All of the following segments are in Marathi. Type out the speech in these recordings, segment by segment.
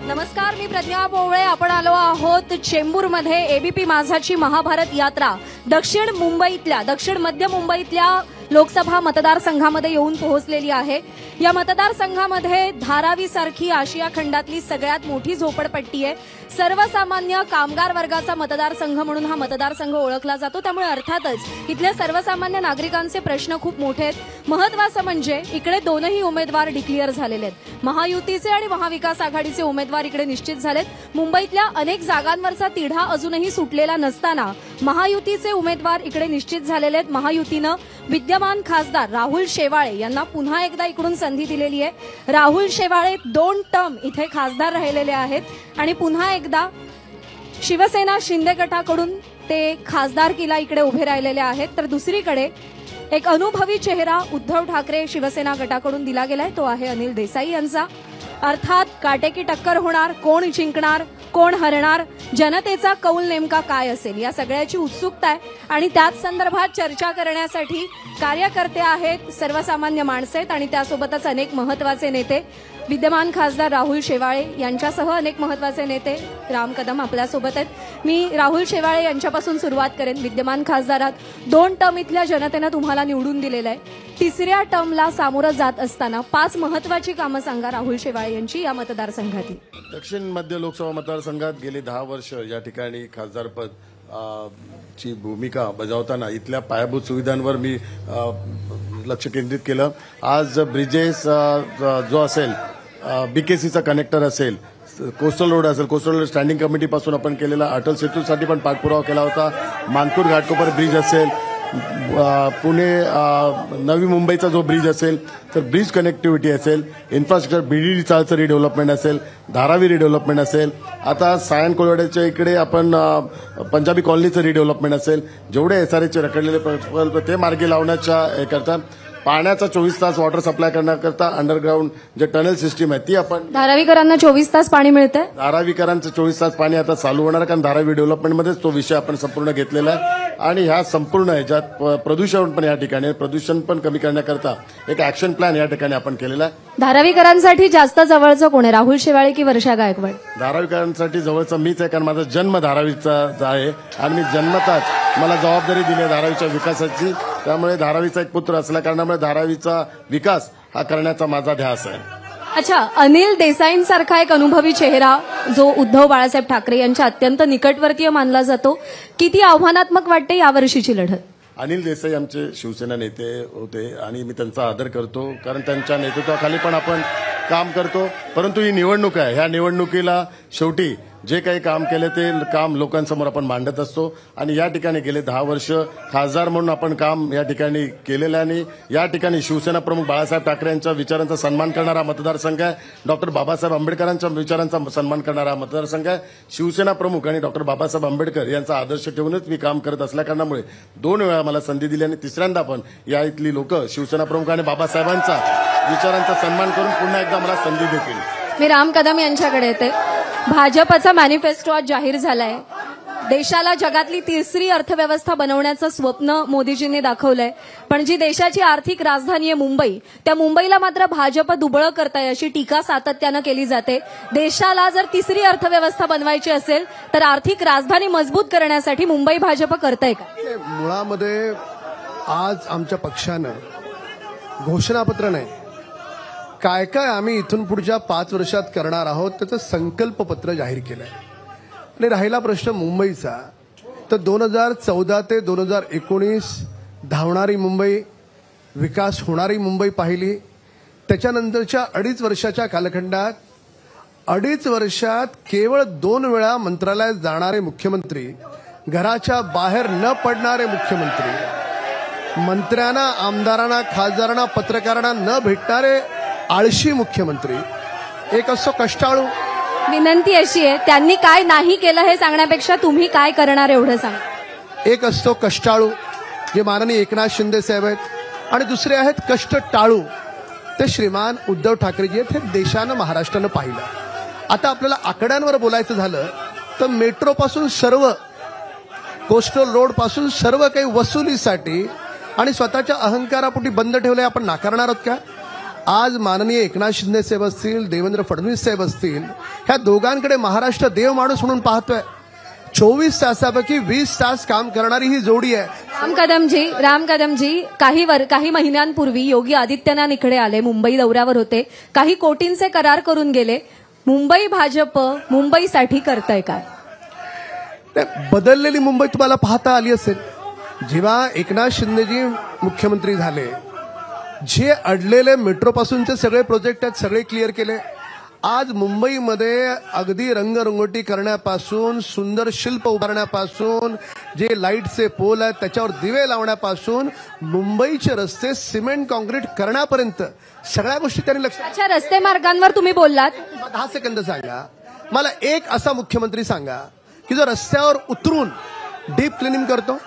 नमस्कार, मी प्रज्ञा पोवळे. आपण आलो आहोत चेंबूरमध्ये. एबीपी माझाची महाभारत यात्रा दक्षिण मध्य मुंबईतल्या लोकसभा मतदारसंघामध्ये येऊन पोहोचलेली आहे. या मतदारसंघामध्ये धारावी सारखी आशिया खंडातली सगळ्यात मोठी झोपडपट्टी आहे. सर्वसामान्य कामगार वर्गाचा मतदारसंघ म्हणून हा मतदारसंघ ओळखला जातो. त्यामुळे अर्थातच इथल्या सर्वसामान्य नागरिकांचे प्रश्न खूप मोठे आहेत. महत्त्वाचं म्हणजे इकडे दोनही उमेदवार डिक्लेअर झालेले आहेत. महायुतीचे आणि महाविकास आघाडीचे उमेदवार इकडे निश्चित झालेत. मुंबईतल्या अनेक जागांवरचा तिढा अजूनही सुटलेला नसताना महायुतीचे उमेदवार इकडे निश्चित झालेले आहेत. महायुतीनं विद्यमान खासदार राहुल शेवाळे यांना पुन्हा एकदा इकडून संधी दिलेली आहे. राहुल शेवाळे 2 टर्म इथे खासदार राहिलेले आहेत आणि पुन्हा एकदा शिवसेना शिंदे गटाकडून ते खासदारकीला इकडे उभे राहिलेले आहेत. तर दुसरीकडे एक अनुभवी चेहरा उद्धव ठाकरे शिवसेना गटाकडून दिला गेलाय, तो आहे अनिल देसाई यांचा. अर्थात काटेकी टक्कर होणार, कोण जिंकणार कोण हरणार, जनतेचा कौल नेमका काय असेल या सगळ्याची उत्सुकता आहे. आणि त्याच संदर्भात चर्चा करण्यासाठी कार्यकर्ते आहेत, सर्वसामान्य माणसं आहेत आणि त्यासोबतच अनेक महत्वाचे नेते. विद्यमान खासदार राहुल शेवाळे यांच्यासह अनेक महत्वाचे नेते राम कदम आपल्यासोबत आहेत. मी राहुल शेवाळे यांच्यापासून सुरुवात करेन. विद्यमान खासदारात 2 टर्म इथल्या जनतेनं तुम्हाला निवडून दिलेलं आहे. 3ऱ्या टर्मला सामोरं जात असताना 5 महत्वाची कामं सांगा राहुल शेवाळे यांची या मतदारसंघातील. दक्षिण मध्य लोकसभा मतदारसंघात गेली 10 वर्ष या ठिकाणी खासदारपद ची भूमिका बजावताना इथल्या पायाभूत सुविधांवर मी लक्ष केंद्रित केलं. आज ब्रिजेस जो असेल, बीकेसीचा कनेक्टर असेल, कोस्टल रोड असेल, कोस्टल रोड स्टँडिंग कमिटीपासून आपण केलेला अटल सेतूसाठी पण पाठपुरावा केला होता. मानपूर घाटकोपर ब्रिज असेल, पुणे नवी मुंबईचा जो ब्रिज असेल, तर ब्रिज कनेक्टिव्हिटी असेल, इन्फ्रास्ट्रक्चर बीडीडी चाळचं रिडेव्हलपमेंट असेल, धारावी रिडेव्हलपमेंट असेल, आता सायन कोळवाड्याच्या इकडे आपण पंजाबी कॉलनीचं रिडेव्हलपमेंट असेल, जेवढे एसआरएचे रखडलेले प्रकल्प ते मार्गी लावण्याच्या करता पाण्याचा 24 तास वॉटर सप्लाय करण्याकरता अंडरग्राऊंड जे टनेल सिस्टीम आहे ती आपण धारावीकरांना 24 तास पाणी मिळतंय. धारावीकरांचं 24 तास पाणी आता चालू होणार, कारण धारावी डेव्हलपमेंटमध्येच तो विषय आपण संपूर्ण घेतलेला आहे. आणि ह्या संपूर्ण ह्याच्यात प्रदूषण पण या ठिकाणी प्रदूषण पण कमी करण्याकरता एक ऍक्शन प्लॅन या ठिकाणी आपण केलेला आहे. धारावीकरांसाठी जास्त जवळचं कोण आहे, राहुल शेवाळे की वर्षा गायकवाड? धारावीकरांसाठी जवळचा मीच आहे, कारण माझा जन्म धारावीचा आहे आणि मी जन्मताच मला जबाबदारी दिली आहे धारावीच्या विकासाची. त्यामुळे धारावीचा एक पुत्र असल्या कारणामुळे धारावीचा विकास हा करण्याचा माझा ध्यास आहे. अच्छा, अनिल देसाईंसारखा एक अनुभवी चेहरा जो उद्धव बाळासाहेब ठाकरे यांच्या अत्यंत निकटवर्तीय मानला जातो, किती आव्हानात्मक वाटते यावर्षीची लढत? अनिल देसाई आमचे शिवसेना नेते होते आणि मी त्यांचा आदर करतो, कारण त्यांच्या नेतृत्वाखाली पण आपण काम करतो. परंतु ही निवडणूक आहे, ह्या निवडणुकीला शेवटी जे काही काम केले ते काम लोकांसमोर आपण मांडत असतो. आणि या ठिकाणी गेले 10 वर्ष खासदार म्हणून आपण काम या ठिकाणी केलेलं आहे. आणि या ठिकाणी शिवसेना प्रमुख बाळासाहेब ठाकरे यांच्या विचारांचा सन्मान करणारा मतदारसंघ आहे. डॉक्टर बाबासाहेब आंबेडकरांच्या विचारांचा सन्मान करणारा मतदारसंघ आहे. शिवसेना प्रमुख आणि डॉक्टर बाबासाहेब आंबेडकर यांचा आदर्श ठेवूनच मी काम करत असल्या कारणामुळे 2 वेळा मला संधी दिली आणि 3ऱ्यांदा पण या इथली लोक शिवसेना प्रमुख आणि बाबासाहेबांचा विचारांचा सन्मान करून पुन्हा एकदा मला संधी देतील. मी राम कदम यांच्याकडे येते. भाजपचा मॅनिफेस्टो आज जाहीर झालाय. देशाला जगातली 3री अर्थव्यवस्था बनवण्याचं स्वप्न मोदीजींनी दाखवलंय. पण जी देशाची आर्थिक राजधानी आहे मुंबई, त्या मुंबईला मात्र भाजप दुबळं करताय अशी टीका सातत्यानं केली जाते. देशाला जर 3री अर्थव्यवस्था बनवायची असेल तर आर्थिक राजधानी मजबूत करण्यासाठी मुंबई भाजप करताय का? मुळामध्ये आज आमच्या पक्षानं घोषणापत्र नाही, काय काय आम्ही इथून पुढच्या 5 वर्षात करणार आहोत त्याचं संकल्पपत्र जाहीर केलंय. आणि राहिला प्रश्न मुंबईचा, तर 2014 ते 2019 धावणारी मुंबई, विकास होणारी मुंबई पाहिली. त्याच्यानंतरच्या 2.5 वर्षाच्या कालखंडात 2.5 वर्षात केवळ 2 वेळा मंत्रालयात जाणारे मुख्यमंत्री, घराच्या बाहेर न पडणारे मुख्यमंत्री, मंत्र्यांना, आमदारांना, खासदारांना, पत्रकारांना न भेटणारे आळशी मुख्यमंत्री, एक असतो कष्टाळू. विनंती अशी आहे, त्यांनी काय नाही केलं हे सांगण्यापेक्षा तुम्ही काय करणार एवढं सांगा. एक असतो कष्टाळू जे माननीय एकनाथ शिंदे साहेब आहेत, आणि दुसरे आहेत कष्ट टाळू, ते श्रीमान उद्धव ठाकरेजी आहेत. हे देशानं, महाराष्ट्रानं पाहिलं. आता आपल्याला आकड्यांवर बोलायचं झालं तर मेट्रोपासून सर्व, कोस्टल रोड पासून सर्व काही वसुलीसाठी आणि स्वतःच्या अहंकारापोटी बंद ठेवलंय. आपण नाकारणार आहोत का? आज माननीय एकनाथ शिंदे साहेब असतील, देवेंद्र फडणवीस साहेब असतील, ह्या दोघांकडे महाराष्ट्र देव माणूस म्हणून पाहतोय. 24 तासापैकी 20 तास काम करणारी ही जोडी आहे. राम कदमजी, काही महिन्यांपूर्वी योगी आदित्यनाथ इकडे आले, मुंबई दौऱ्यावर होते, काही कोटींचे करार करून गेले. मुंबई भाजप मुंबईसाठी करतंय काय? बदललेली मुंबई तुम्हाला पाहता आली असेल. जेव्हा एकनाथ शिंदेजी मुख्यमंत्री झाले, जे अडलेले मेट्रोपासूनचे सगळे प्रोजेक्ट आहेत सगळे क्लिअर केले. आज मुंबईमध्ये अगदी रंगरंगोटी करण्यापासून, सुंदर शिल्प उभारण्यापासून, जे लाईटचे पोल आहेत त्याच्यावर दिवे लावण्यापासून, मुंबईचे रस्ते सिमेंट कॉन्क्रीट करण्यापर्यंत सगळ्या गोष्टी त्यांनी लक्षात. अच्छा, रस्ते मार्गांवर तुम्ही बोललात. 10 सेकंद सांगा मला, एक असा मुख्यमंत्री सांगा की जो रस्त्यावर उतरून डीप क्लिनिंग करतो.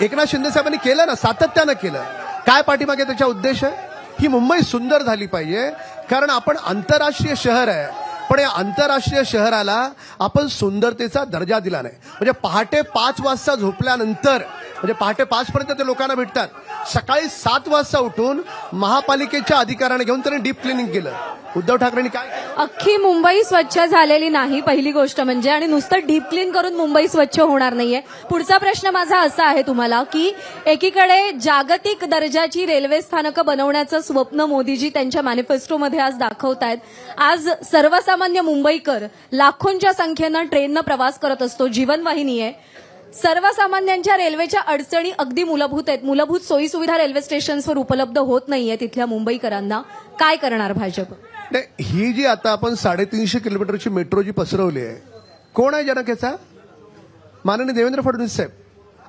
एकनाथ शिंदे साहेबांनी केलं ना, सातत्यानं केलं. काय पाठीमागे त्याचा उद्देश आहे? ही मुंबई सुंदर झाली पाहिजे, कारण आपण आंतरराष्ट्रीय शहर आहे, पण या आंतरराष्ट्रीय शहराला आपण सुंदरतेचा दर्जा दिला नाही. म्हणजे पहाटे 5 वाजता झोपल्यानंतर, म्हणजे पहाटे 5 पर्यंत ते लोकांना भेटतात, सकाळी 7 वाजता उठून महापालिकेच्या अधिकाऱ्यांना घेऊन त्यांनी डीप क्लिनिंग केलं. उद्धव ठाकरेंनी काय केलं? अख्खी मुंबई स्वच्छ झालेली नाही, पहिली गोष्ट म्हणजे, आणि नुसतं डीप क्लीन करून मुंबई स्वच्छ होणार नाहीये. पुढचा प्रश्न माझा असा आहे तुम्हाला की एकीकडे जागतिक दर्जाची रेल्वे स्थानकं बनवण्याचं स्वप्न मोदीजी त्यांच्या मॅनिफेस्टोमध्ये आज दाखवतायत. आज सर्वसामान्य मुंबईकर लाखोंच्या संख्येनं ट्रेननं प्रवास करत असतो, जीवनवाहिनी आहे. सर्वसामान्यांच्या रेल्वेच्या अडचणी अगदी मूलभूत आहेत. मूलभूत सोयीसुविधा रेल्वे स्टेशन्सवर उपलब्ध होत नाहीये तिथल्या मुंबईकरांना. काय करणार भाजप? नाही, ही जी आता आपण 350 किलोमीटरची मेट्रो जी पसरवली आहे, कोण आहे जनक याचा? माननीय देवेंद्र फडणवीस साहेब.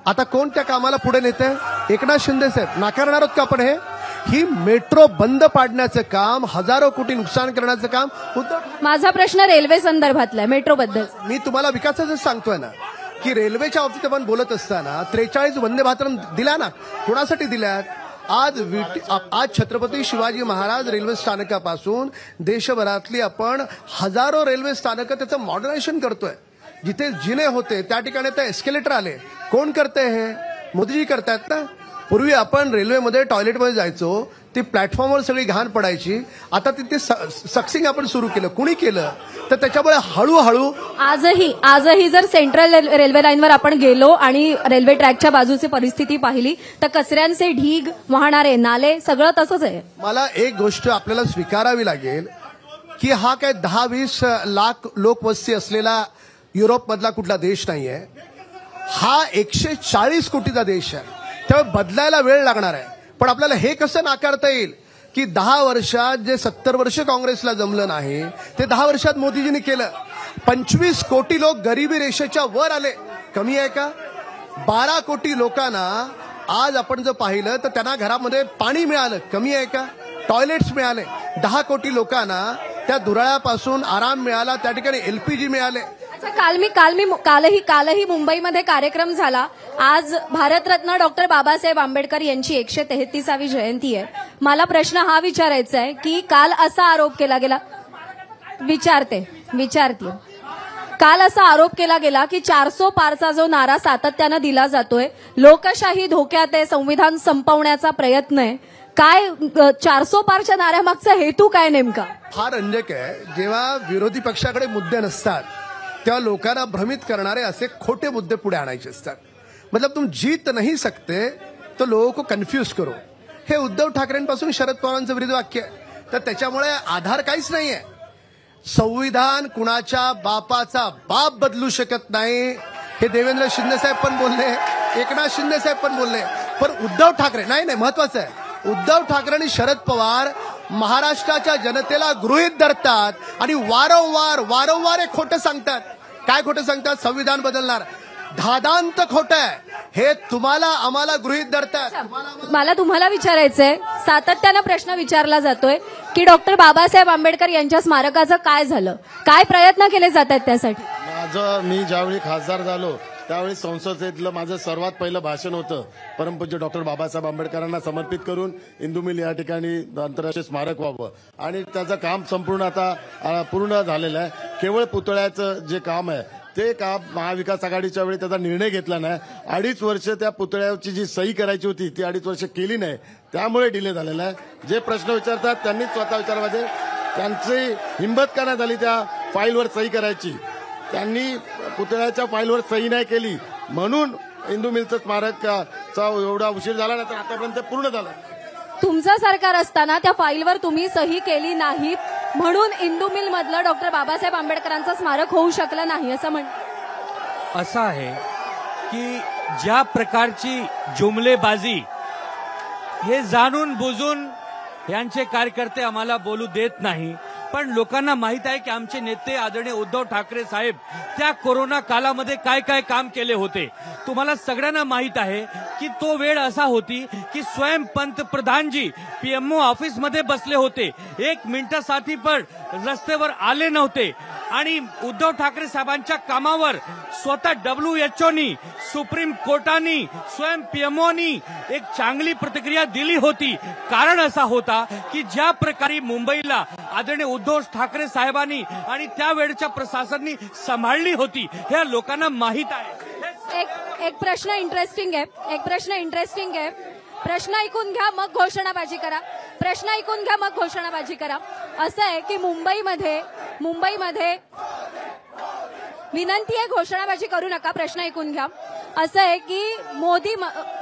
आता कोण त्या कामाला पुढे नेते? एकनाथ शिंदे साहेब. नाकारणार आहोत का आपण हे? ही मेट्रो बंद पाडण्याचं काम, हजारो कोटी नुकसान करण्याचं काम उद्धव. माझा प्रश्न रेल्वे संदर्भातला, मेट्रोबद्दल. मी तुम्हाला विकासाचं सांगतोय ना, की रेल्वेच्या बाबतीत आपण बोलत असताना 43 वंदे भारत दिल्या ना, कोणासाठी दिल्यात? आज छत्रपती शिवाजी महाराज रेल्वे स्थानकापासून देशभरातली आपण हजारो रेल्वे स्थानकं त्याचं मॉडर्नायझेशन करतोय. जिथे जिने होते त्या ठिकाणी ते एस्केलेटर आले. कोण करते हे? मोदीजी करतायत ना. पूर्वी आपण रेल्वेमध्ये टॉयलेटमध्ये जायचो, ती प्लॅटफॉर्मवर सगळी घाण पडायची. आता तिथे सक्सिंग आपण सुरू केलं. कुणी केलं? तर त्याच्यामुळे हळूहळू आजही जर सेंट्रल रेल्वे लाईनवर आपण गेलो आणि रेल्वे ट्रॅकच्या बाजूची परिस्थिती पाहिली तर कचऱ्यांचे ढीग, वाहणारे नाले, सगळं तसंच आहे. मला एक गोष्ट आपल्याला स्वीकारावी लागेल की हा काय 10-20 लाख लोकवस्ती असलेला युरोपमधला कुठला देश नाहीये. हा 140 कोटीचा देश आहे. त्यामुळे बदलायला वेळ लागणार आहे. पण आपल्याला हे कसं नाकारता येईल की 10 वर्षात जे 70 वर्ष काँग्रेसला जमलं नाही ते 10 वर्षात मोदीजींनी केलं. 25 कोटी लोक गरिबी रेषेच्या वर आले. कमी आहे का? 12 कोटी लोकांना आज आपण जर पाहिलं तर त्यांना घरामध्ये पाणी मिळालं. कमी आहे का? टॉयलेट्स मिळाले. 10 कोटी लोकांना त्या दुराळ्यापासून आराम मिळाला. त्या ठिकाणी LPG मिळाले. कालही मुंबईमध्ये कार्यक्रम झाला. आज भारतरत्न डॉक्टर बाबासाहेब आंबेडकर यांची 133वी जयंती आहे. मला प्रश्न हा विचारायचा आहे की काल असा आरोप केला गेला, विचारते काल असा आरोप केला गेला की 400 पारचा जो नारा सातत्यानं दिला जातोय, लोकशाही धोक्यात आहे, संविधान संपवण्याचा प्रयत्न आहे. काय 400 पारच्या नाऱ्यामागचा हेतू काय नेमका? फार रंजक आहे. जेव्हा विरोधी पक्षाकडे मुद्दे नसतात तेव्हा लोकांना भ्रमित करणारे असे खोटे मुद्दे पुढे आणायचे असतात. मतलब तुम जीत नहीं सकते तो लोगों को कन्फ्यूज करो. हे उद्धव ठाकरेंपासून शरद पवारांचं विरुद्ध वाक्य आहे. तर त्याच्यामुळे आधार काहीच नाहीये. संविधान कुणाच्या बापाचा बाप बदलू शकत नाही हे देवेंद्र शिंदे साहेब पण बोलले, एकनाथ शिंदे साहेब पण बोलले. पण उद्धव ठाकरे नाही, महत्वाचं आहे, उद्धव ठाकरे आणि शरद पवार महाराष्ट्राच्या जनतेला गृहीत धरतात आणि वारंवार हे खोटं सांगतात. काय खोटं सांगतात? संविधान बदलणार. धादांत खोटं आहे हे. तुम्हाला आम्हाला गृहीत धरतात. मला तुम्हाला विचारायचंय, सातत्यानं प्रश्न विचारला जातोय की डॉक्टर बाबासाहेब आंबेडकर यांच्या स्मारकाचं काय झालं? काय प्रयत्न केले जात आहेत त्यासाठी? मी ज्यावेळी खासदार झालो त्यावेळी संसदेतलं माझं सर्वात पहिलं भाषण होतं परमपूज्य डॉक्टर बाबासाहेब आंबेडकरांना समर्पित करून इंदू मिल या ठिकाणी आंतरराष्ट्रीय स्मारक व्हावं. आणि त्याचं काम संपूर्ण आता पूर्ण झालेलं आहे. केवळ पुतळ्याचं जे काम आहे ते का महाविकास आघाडीच्या वेळी त्याचा निर्णय घेतला नाही. 2.5 वर्ष त्या पुतळ्याची जी सही करायची होती ती 2.5 वर्ष केली नाही, त्यामुळे डिले झालेला आहे. जे प्रश्न विचारतात त्यांनीच स्वतः विचारला पाहिजे. त्यांची हिंमत का नाही झाली त्या फाईलवर सही करायची? त्यांनी पुतळ्याच्या फाईलवर सही नाही केली म्हणून इंदू मिलचं स्मारकाचा एवढा उशीर झाला, नाही तर आतापर्यंत पूर्ण झाला. तुमचं सरकार असताना त्या फाईलवर तुम्ही सही केली नाहीत म्हणून इंदू मिल मधलं डॉक्टर बाबासाहेब आंबेडकरांचं स्मारक होऊ शकलं नाही असं आहे की ज्या प्रकारची जुमलेबाजी हे जाणून बुजून यांचे कार्यकर्ते आम्हाला बोलू देत नाही. पण लोकांना माहित आहे की आमचे नेते आदरणीय उद्धव ठाकरे साहेब त्या कोरोना कालामध्ये काय काय काम केले होते. तुम्हाला सगळ्यांना माहित आहे की तो वेळ असा होती की स्वयं पंतप्रधानजी पीएमओ ऑफिसमध्ये बसले होते, 1 मिनिटासाठी पण रस्त्यावर आले नव्हते. आणि उद्धव ठाकरे साहेबांच्या कामावर स्वतः WHOनी, सुप्रीम कोर्टानी, स्वयं पीएमओनी एक चांगली प्रतिक्रिया दिली होती. कारण असा होता की ज्या प्रकारे मुंबईला आदरणीय उद्धव ठाकरे साहेबांनी आणि त्यावेळच्या प्रशासनाने सांभाळली होती हे लोकांना माहीत आहे. एक प्रश्न इंटरेस्टिंग आहे. प्रश्न ऐकून घ्या मग घोषणाबाजी करा. असं आहे की मुंबईमध्ये विनंती आहे, घोषणाबाजी करू नका, प्रश्न ऐकून घ्या. असं आहे की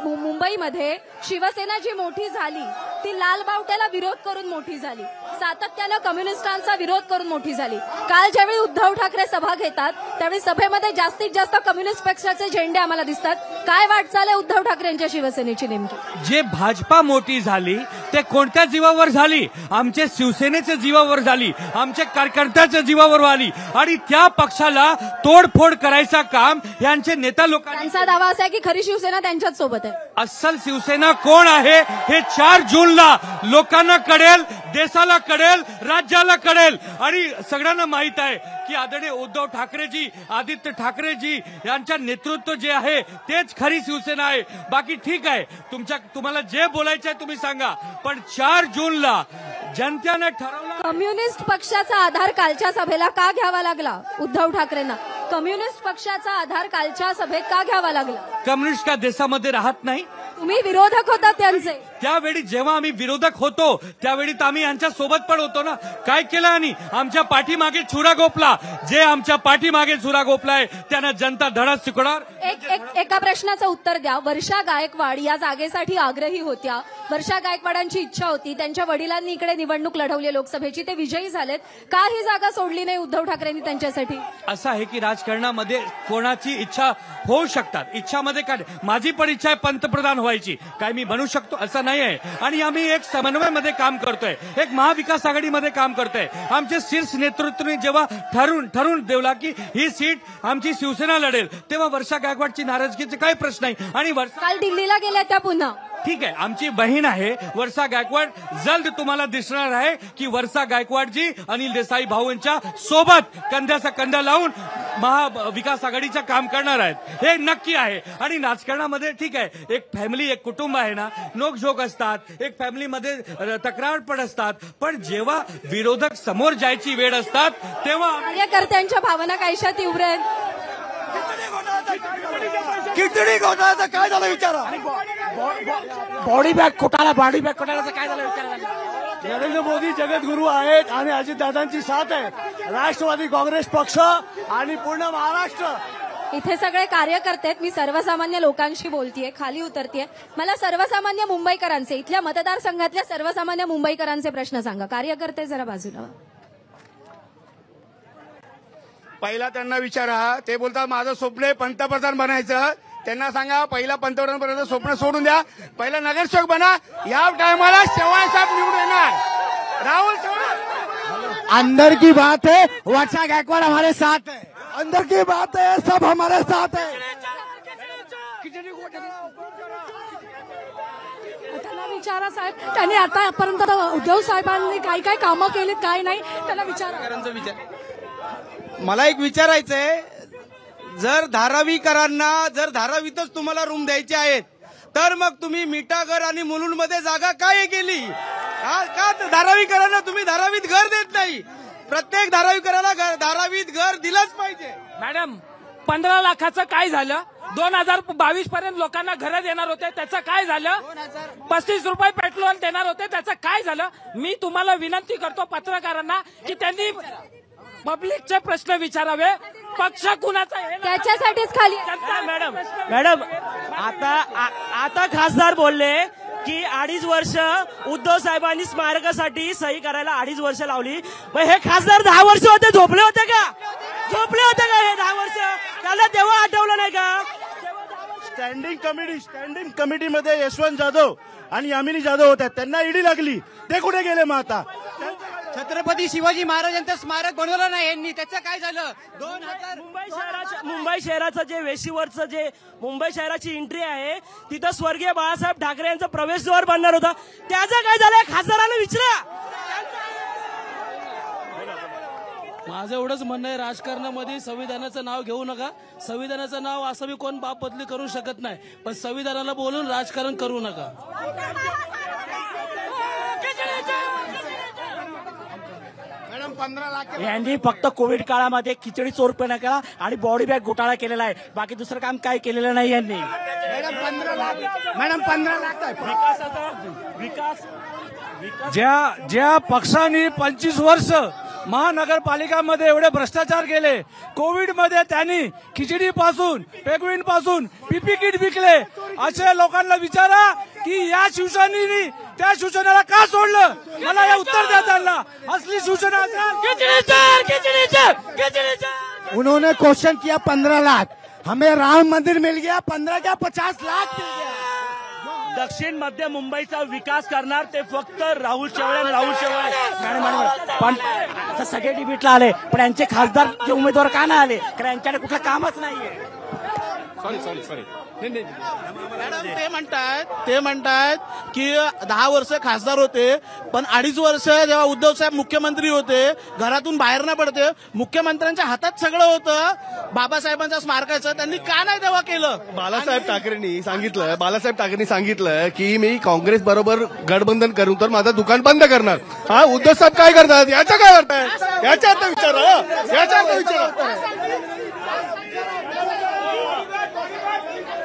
मुंबईमध्ये शिवसेना जी मोठी झाली ती लाल बावट्याला विरोध करून मोठी झाली, सातत्यानं कम्युनिस्टांचा विरोध करून मोठी झाली. काल ज्यावेळी उद्धव ठाकरे सभा घेतात त्यावेळी सभेमध्ये जास्तीत जास्त कम्युनिस्ट पक्षाचे झेंडे आम्हाला दिसतात. काय वाटचाल आहे उद्धव ठाकरेंच्या शिवसेनेची नेमकी? जे भाजपा मोठी झाली ते कोणत्या जीवावर झाली? आमच्या शिवसेनेच्या जीवावर झाली, आमच्या कार्यकर्त्याच्या जीवावर आली. आणि त्या पक्षाला तोडफोड करायचं काम यांचे नेता लोकांनी. त्यांचा दावा असा आहे की खरी शिवसेना त्यांच्याच सोबत आहे. अस्सल शिवसेना कोण आहे हे 4 जूनला लोकांना कळेल, देशाला कळेल, राज्याला कळेल. आणि सगळ्यांना माहित आहे की आदरणीय उद्धव ठाकरेजी, आदित्य ठाकरेजी यांच्या नेतृत्व जे आहे तेच खरी शिवसेना आहे. बाकी ठीक आहे, तुम्हाला जे बोलायचं आहे तुम्ही सांगा, पण 4 जूनला जनतेने ठरवलं. कम्युनिस्ट पक्षाचा आधार कालच्या सभेला का घ्यावा लागला उद्धव ठाकरेंना? कम्युनिस्ट पक्षाचा आधार कालच्या सभेत का घ्यावा लागला? कम्युनिस्ट का देशामध्ये राहत नाही? तुम्ही विरोधक होता त्यांचे. त्यावेळी जेव्हा आम्ही विरोधक होतो त्यावेळी तर आम्ही यांच्या सोबत पण होतो ना. काय केलं? आणि आमच्या पाठीमागे छुरा गोपला. जे आमच्या पाठीमागे छुरा गोपलाय त्यांना जनता धडा शिकवणार. एका प्रश्नाचं उत्तर द्या. वर्षा गायकवाड या जागेसाठी आग्रही होत्या. वर्षा गायकवाडांची इच्छा होती, त्यांच्या वडिलांनी इकडे निवडणूक लढवली लोकसभेची, ते विजयी झालेत. का ही जागा सोडली नाही उद्धव ठाकरेंनी त्यांच्यासाठी? असं आहे की राजकारणामध्ये कोणाची इच्छा होऊ शकतात. इच्छामध्ये काय, माझी पण इच्छा आहे पंतप्रधान व्हायची, काय मी बनू शकतो असं नाही आहे. आणि आम्ही एक समन्वयमध्ये काम करतोय, एक महाविकास आघाडीमध्ये काम करतोय. आमचे शीर्ष नेतृत्वाने जेव्हा ठरून देवला की ही सीट आमची शिवसेना लढेल, तेव्हा वर्षा गायकवाडची नाराजगीचे काही प्रश्न नाही. आणि काल दिल्लीला गेल्या त्या पुन्हा. ठीक आहे, आमची बहीण आहे वर्षा गायकवाड. जल्द तुम्हाला दिसणार आहे की वर्षा गायकवाडजी अनिल देसाई भाऊंच्या सोबत कंध्याचा कंधा लावून महाविकास आघाडीचं काम करणार आहेत, हे नक्की आहे. आणि राजकारणामध्ये ठीक आहे, एक फॅमिली, एक कुटुंब आहे ना, नोकझोक असतात, एक फॅमिलीमध्ये तक्रार पण असतात. पण जेव्हा विरोधक समोर जायची वेळ असतात तेव्हा कार्यकर्त्यांच्या भावना काहीशा तीव्र आहेत. खिचडी घोटाळ्याचं काय झालं विचारा. बॉडी बॅग घोटाळ्याचं काय झालं विचारा. नरेंद्र मोदी जगद्गुरू आहेत आणि अजितदादांची साथ आहे. राष्ट्रवादी काँग्रेस पक्ष आणि पूर्ण महाराष्ट्र. इथे सगळे कार्यकर्ते आहेत. मी सर्वसामान्य लोकांशी बोलतीये, खाली उतरतीये. मला सर्वसामान्य मुंबईकरांचे, इथल्या मतदारसंघातल्या सर्वसामान्य मुंबईकरांचे प्रश्न सांगा. कार्यकर्ते जरा बाजूला. पहिला त्यांना विचारा, ते बोलतात माझं स्वप्न आहे पंतप्रधान बनायचं. त्यांना सांगा पहिला पंतप्रधान बनायचं स्वप्न सोडून द्या, पहिला नगरसेवक बना. या टायमाला चव्हाण साहेब निवडून येणार. राहुल चव्हाण. अंदर की बात है, वर्षा गायकवाड हमारे साथ है. अंदर की बात है, सब हमारे साथ है. त्यांना विचारा साहेब, त्यांनी आतापर्यंत उद्धव साहेबांनी काय काय कामं केलीत काय नाही त्याला विचारा. मला एक विचारायचंय, जर धारावीतच तुम्हाला रूम द्यायचे आहेत तर मग तुम्ही मिठागर आणि मुलुंडमध्ये जागा काय केली? का धारावीकरांना तुम्ही धारावीत घर देत नाही? प्रत्येक धारावीकराला धारावीत घर दिलंच पाहिजे. मॅडम 15 लाखाचं काय झालं? 2022 पर्यंत लोकांना घरं देणार होते, त्याचं काय झालं? 35 रुपये पेट्रोल देणार होते, त्याचं काय झालं? मी तुम्हाला विनंती करतो पत्रकारांना की त्यांनी पब्लिकचे प्रश्न विचारावे. पक्ष कुणाचा आहे ना? त्याच्यासाठीच खाली मॅडम मॅडम आता खासदार बोलले की 2.5 वर्ष उद्धव साहेबांनी स्मारकासाठी सही करायला 2.5 वर्ष लावली. पण हे खासदार 10 वर्ष होते, झोपले होते का? झोपले होते का हे 10 वर्ष? त्याला तेव्हा आठवलं नाही का? स्टँडिंग कमिटीमध्ये यशवंत जाधव आणि यामिनी जाधव होत्या, त्यांना ईडी लागली. ते कुठे गेले मग आता? छत्रपती शिवाजी महाराजांचं स्मारक बनवलं नाही यांनी, त्याचं काय झालं? 2000 मुंबई शहराचं जे वेशीवरचं जे मुंबई शहराची एंट्री आहे तिथं स्वर्गीय बाळासाहेब ठाकरे यांचा प्रवेशद्वार बनणार होता, त्याचं काय झालं? खासदारांना विचारा. माझं एवढंच म्हणणं आहे, राजकारणामध्ये संविधानाचं नाव घेऊ नका. संविधानाचं नाव असं मी कोण बाप बदली करू शकत नाही, पण संविधानाला बोलून राजकारण करू नका. मॅडम 15 लाख यांनी फक्त कोविड काळामध्ये खिचडी चोरपणा केला आणि बॉडी बॅग घोटाळा केलेला आहे. बाकी दुसरं काम काय केलेलं नाही यांनी. मॅडम 15 लाख मॅडम 15 लाख विकास ज्या पक्षांनी 25 वर्ष महानगरपालिकामध्ये एवढे भ्रष्टाचार केले, कोविडमध्ये त्यांनी खिचडीपासून पेग्विनपासून पीपी किट विकले, अशा लोकांना विचारा की या शिवसेनेनी त्या शिवसेनेला का सोडलं? मला हे उत्तर द्या त्यांना. असली शिवसेना उन्होंने क्वेश्चन किया 15 लाख, हमें राम मंदिर मिल गया, 15 क्या 50 लाख मिल गया. दक्षिण मध्य मुंबईचा विकास करणार ते फक्त राहुल शेवाळे आणि राहुल शेवाळे. मॅडम पण आता सगळे डिबेटला आले, पण यांचे खासदार जे उमेदवार का नाही आले? कारण यांच्याकडे कुठलं कामच नाहीये. सॉरी ते म्हणतात की 10 वर्ष खासदार होते, पण 2.5 वर्ष जेव्हा उद्धव साहेब मुख्यमंत्री होते, घरातून बाहेर न पडते, मुख्यमंत्र्यांच्या हातात सगळं होतं बाबासाहेबांच्या स्मारकाचं, त्यांनी का नाही तेव्हा केलं? बाळासाहेब ठाकरेंनी सांगितलं की मी काँग्रेस बरोबर गठबंधन करू तर माझं दुकान बंद करणार. हा, उद्धव साहेब काय करतात? याचा काय अर्थ आहे? याचा अर्थ विचारा.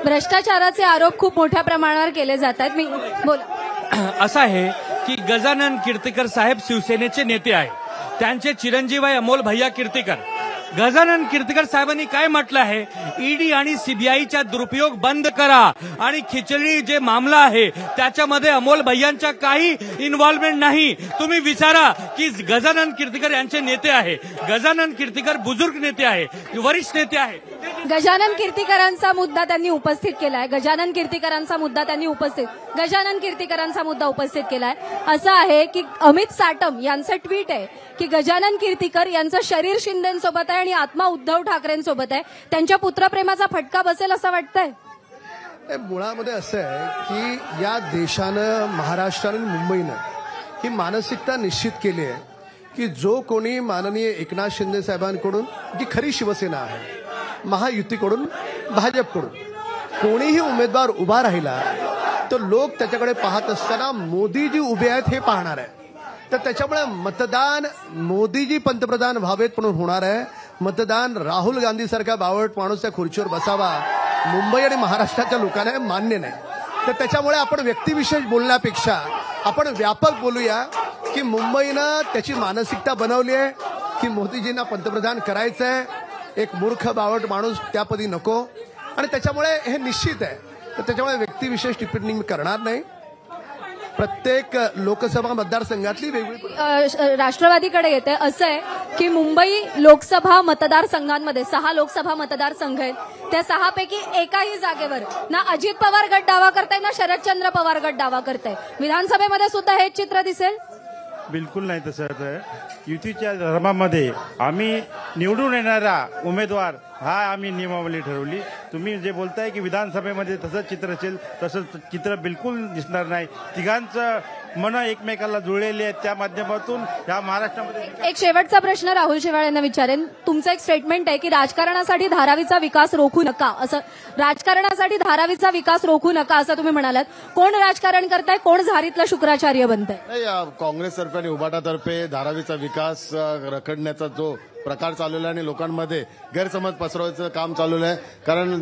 भ्रष्टाचाराचे आरोप खूप मोठ्या प्रमाणावर केले जात आहेत. मी बोला. असं आहे की गजानन कीर्तिकर साहेब शिवसेनेचे नेते आहे, त्यांचे चिरंजीव आहे अमोल भैया कीर्तिकर. गजानन कीर्तिकर साहेबांनी काय म्हटलं आहे? ईडी आणि सीबीआयचा दुरुपयोग बंद करा आणि खिचडी जे मामला आहे त्याच्यामध्ये अमोल भैयांचा काही इन्व्हॉल्वमेंट नाही. तुम्ही विचारा की गजानन कीर्तिकर यांचे नेते आहे. गजानन कीर्तिकर बुजुर्ग नेते आहे, वरिष्ठ नेते आहे. गजानन कीर्तिकरांचा मुद्दा त्यांनी उपस्थित केलाय. गजानन कीर्तिकरांचा मुद्दा उपस्थित केलाय. असं आहे की अमित साटम यांचं ट्विट आहे की गजानन कीर्तिकर यांचं शरीर शिंदेसोबत आहे आणि आत्मा उद्धव ठाकरेंसोबत आहे. त्यांच्या पुत्रप्रेमाचा फटका बसेल असं वाटतंय? मुळामध्ये असं आहे की या देशानं, महाराष्ट्रानं आणि मुंबईनं ही मानसिकता निश्चित केली आहे की जो कोणी माननीय एकनाथ शिंदे साहेबांकडून, जी खरी शिवसेना आहे, महायुतीकडून, भाजपकडून कोणीही उमेदवार उभा राहिला तर लोक त्याच्याकडे पाहत असताना मोदीजी उभे आहेत हे पाहणार आहे. तर त्याच्यामुळे मतदान मोदीजी पंतप्रधान व्हावेत म्हणून होणार आहे. मतदान राहुल गांधीसारखा बावट माणूस त्या खुर्चीवर बसावा मुंबई आणि महाराष्ट्राच्या लोकांना मान्य नाही. तर त्याच्यामुळे आपण व्यक्तिविशेष बोलण्यापेक्षा आपण व्यापक बोलूया की मुंबईनं त्याची मानसिकता बनवली आहे की मोदीजींना पंतप्रधान करायचं आहे. एक मूर्ख बावट माणूस त्यापदी नको, आणि त्याच्यामुळे हे निश्चित आहे. तर त्याच्यामुळे व्यक्तिविशेष टिप्पणी मी करणार नाही. प्रत्येक लोकसभा मतदारसंघातली वेगळी. राष्ट्रवादीकडे येते. असं आहे की मुंबई लोकसभा मतदारसंघांमध्ये 6 लोकसभा मतदारसंघ आहेत. त्या 6 पैकी एकाही जागेवर ना अजित पवार गट दावा करताय ना शरदचंद्र पवार गट दावा करताय. विधानसभेमध्ये सुद्धा हेच चित्र दिसेल? बिलकुल नाही. तसं युतीच्या धर्मामध्ये आम्ही निवडून येणारा उमेदवार हा आम्ही नियमावली ठरवली. तुम्ही जे बोलताय की विधानसभेमध्ये तसंच चित्र असेल, तसं चित्र बिलकुल दिसणार नाही. तिघांचं मन एकमेकाला जुळलेली आहेत, त्या माध्यमातून या महाराष्ट्रामध्ये. एक शेवटचा प्रश्न राहुल शेवाळे यांना विचारेन. तुमचं एक स्टेटमेंट आहे की राजकारणासाठी धारावीचा विकास रोखू नका असं तुम्ही म्हणालात. कोण राजकारण करताय? कोण झारीतला शुक्राचार्य बनताय? काँग्रेसतर्फे आणि उभाटातर्फे धारावीचा विकास रखडण्याचा जो प्रकार चालवला आणि लोकांमध्ये गैरसमज पसरवायचं काम चालवलं आहे. कारण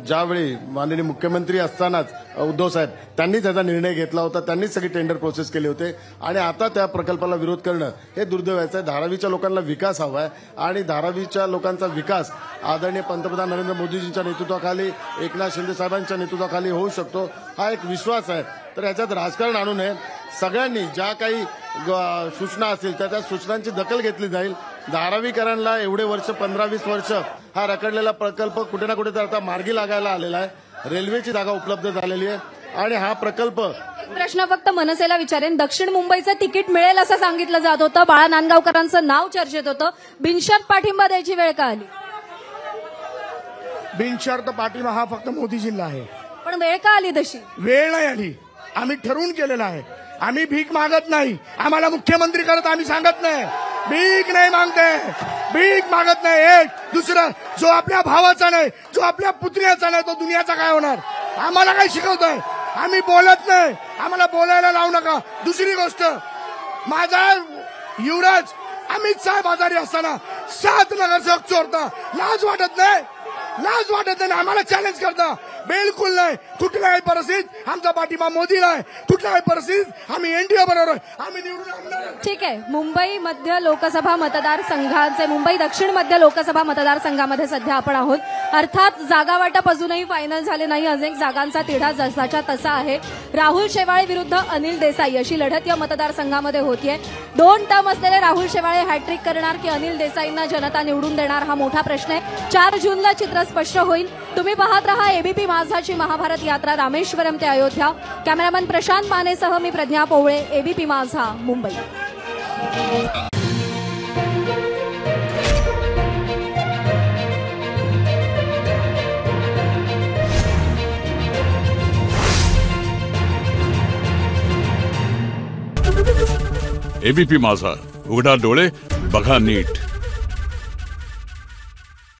ज्यावेळी माननीय मुख्यमंत्री असतानाच उद्धव साहेब त्यांनी त्याचा निर्णय घेतला होता, त्यांनीच सगळी टेंडर प्रोसेस केले होते आणि आता त्या प्रकल्पाला विरोध करणं हे दुर्दैवाचं आहे. धारावीच्या लोकांना विकास हवा आहे आणि धारावीच्या लोकांचा विकास आदरणीय पंतप्रधान नरेंद्र मोदीजींच्या नेतृत्वाखाली, एकनाथ शिंदे साहेबांच्या नेतृत्वाखाली होऊ शकतो, हा एक विश्वास आहे. तर याच्यात राजकारण आणू नये. सगळ्यांनी ज्या काही सूचना असतील त्या सूचनांची दखल घेतली जाईल. धारावीकरांना एवढे वर्ष 15-20 वर्ष हा रखडलेला प्रकल्प कुठे ना कुठे तर आता मार्गी लागायला आलेला आहे. रेल्वेची जागा उपलब्ध झालेली आहे आणि हा प्रकल्प प्रश्न फक्त मनसेला विचारेन. दक्षिण मुंबईचं तिकीट मिळेल असं सांगितलं जात होतं, बाळा नांदगावकरांचं नाव चर्चेत होतं. बिनशर्त पाठिंबा द्यायची वेळ का आली? बिनशर्त पाठिंबा हा फक्त मोदीजींना आहे. पण वेळ का आली तशी? वेळ नाही आली, आम्ही ठरवून केलेलं आहे. आम्ही भीक मागत नाही. आम्हाला मुख्यमंत्री करत आम्ही सांगत नाही, भीक नाही मागते, भीक मागत नाही. एक दुसरं, जो आपल्या भावाचा नाही, जो आपल्या पुतण्याचा नाही, तो दुनियाचा काय होणार? आम्हाला काय शिकवतोय? आम्ही बोलत नाही, आम्हाला बोलायला लावू नका. दुसरी गोष्ट, माझा युवराज अमित साहेब आजारी असताना 7 नगरसेवक चोरता, लाज वाटत नाही? लाज वाटत नाही? आम्हाला चॅलेंज करता? बिलकुल नाही. कुठल्याही परिस्थितीत आमचा पाठिंबा मोदीला आहे. कुठल्याही परिस्थितीत आम्ही एनडीए बरोबर आहे. आम्ही निवडून आणणार. ठीक आहे. मुंबई मध्य लोकसभा मतदारसंघाचे, मुंबई दक्षिण मध्य लोकसभा मतदारसंघामध्ये सध्या आपण आहोत. अर्थात जागा वाटप अजूनही फायनल झाले नाही. अनेक जागांचा तिढा जसाच्या तसा आहे. राहुल शेवाळे विरुद्ध अनिल देसाई अशी लढत या मतदारसंघामध्ये होतीये. 2 टर्म असलेले राहुल शेवाळे हॅट्रिक करणार की अनिल देसाईंना जनता निवडून देणार, हा मोठा प्रश्न आहे. 4 जूनला चित्र स्पष्ट होईल. तुम्ही पाहत रहा एबीपी माझाची महाभारत यात्रा, रामेश्वरम ते अयोध्या. कॅमेरामन प्रशांत मानेसह मी प्रज्ञा पोवळे, एबीपी माझा, मुंबई. एबीपी माझा, उघडा डोळे बघा नीट.